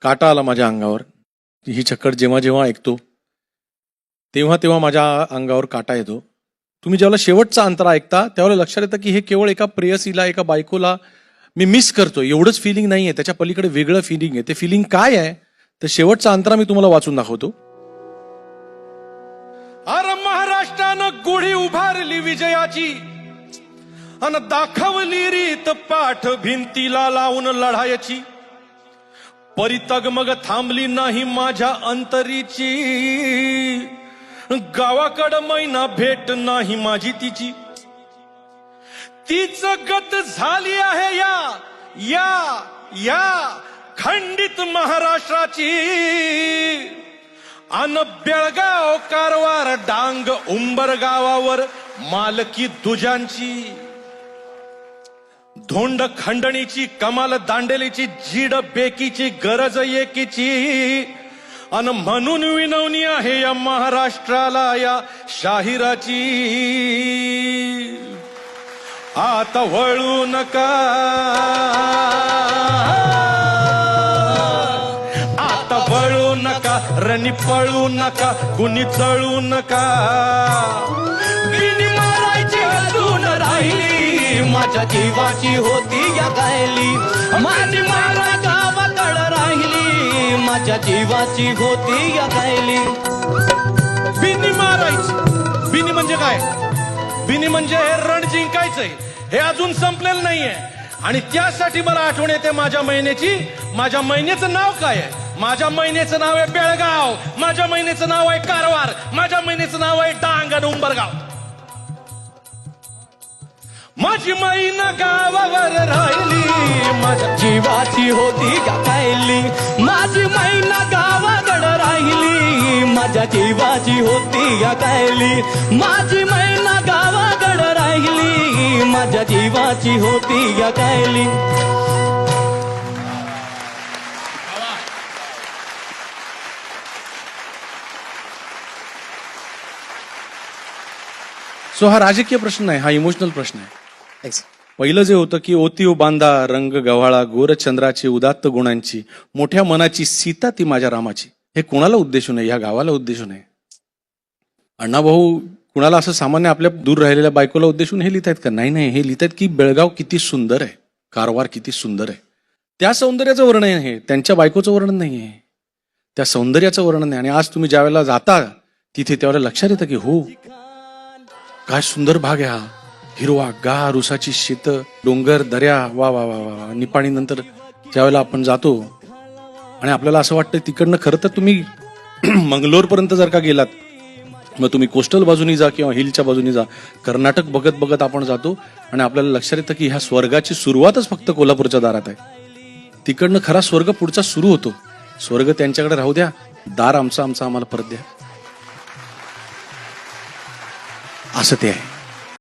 काटा आला माझ्या अंगावर. ही छक्कड जेव्हा जेव्हा ऐकतो तेव्हा तेव्हा माझ्या अंगावर काटा येतो. तुम्ही जेव्हा शेवटचा अंतरा ऐकता त्यावेळेला लक्षात येतं की हे केवळ एका प्रेयसीला, एका बायकोला मी मिस करतो एवढंच फिलिंग नाही आहे, त्याच्या पलीकडे वेगळं फिलिंग आहे. ते फिलिंग काय आहे तर शेवटचा अंतरा मी तुम्हाला वाचून दाखवतो. अरे महाराष्ट्रानं गुढी उभारली विजयाची अन दाखवली रीत पाठ भिंतीला लावून लढायची. परितग मग थांबली नाही माझ्या अंतरीची, गावाकडं मैना भेट नाही माझी तिची. तीच गत झाली आहे या या या खंडित महाराष्ट्राची. अन बेळगाव कारवार डांग उंबर गावावर मालकी दुजांची. धोंड खंडणीची कमाल दांडेलीची जीड बेकीची गरज एकीची. अन म्हणून विनवणी आहे या महाराष्ट्राला या शाहिराची. आता वळू नका, आता वळू नका, रणी पळू नका, कुणी चळू नका. बिनी मारायची अजून राहिली, माझ्या जीवाची होती या गायली. माझी मारा गावाकड राहिली, माझ्या जीवाची होती या गायली. बिनी मारायची. बिनी म्हणजे काय? बिनी म्हणजे हे रण जिंकायचंय, हे अजून संपलेलं नाहीये. आणि त्यासाठी मला आठवण येते माझ्या महिन्याची. माझ्या महिन्याचं नाव काय आहे? माझ्या महिन्याचं नाव आहे बेळगाव, माझ्या महिन्याचं नाव आहे कारवार, माझ्या महिन्याचं नाव आहे डांग आणि उंबरगाव. माझी मैना गावावर राहिली, माझ्या जीवाची होती या गायली. माझी मैना गावाकड राहिली, माझ्या जीवाची होती या गायली. माझी मैना गावाकड राहिली, माझ्या जीवाची होती या गायली. सो हा राजकीय प्रश्न आहे, हा इमोशनल प्रश्न आहे. पहिलं जे होतं की ओती ओ बांधा रंग गव्हाळा गोरचंद्राची उदात्त गुणांची मोठ्या मनाची सीता ती माझ्या रामाची. हे कोणाला उद्देशून आहे? ह्या गावाला उद्देशून आहे. अण्णाभाऊ कुणाला असं सामान्य आपल्या दूर राहिलेल्या बायकोला उद्देशून हे लिहितायत का? नाही नाही, हे लिहितायत की बेळगाव किती सुंदर आहे, कारवार किती सुंदर आहे. त्या सौंदर्याचं वर्णन आहे, त्यांच्या बायकोचं वर्णन नाही आहे, त्या सौंदर्याचं वर्णन आहे. आणि आज तुम्ही ज्या वेळेला जाता तिथे त्यावेळेला लक्षात येतं की हो काय सुंदर भाग आहे हा. हिरवा गार उसाची शेत, डोंगर, दर्या, वा वा वा वा. निपाणी नंतर ज्यावेळेला आपण जातो आणि आपल्याला असं वाटतं तिकडनं खरं तर तुम्ही मंगलोर पर्यंत जर का गेलात, मग तुम्ही कोस्टल बाजूनी जा किंवा हिलच्या बाजूनी जा, कर्नाटक बघत बघत आपण जातो आणि आपल्याला लक्षात येतं की ह्या स्वर्गाची सुरुवातच फक्त कोल्हापूरच्या दारात आहे. तिकडनं खरा स्वर्ग पुढचा सुरू होतो. स्वर्ग त्यांच्याकडे राहू द्या, दार आमचा आमचा आम्हाला परत द्या, असं ते आहे.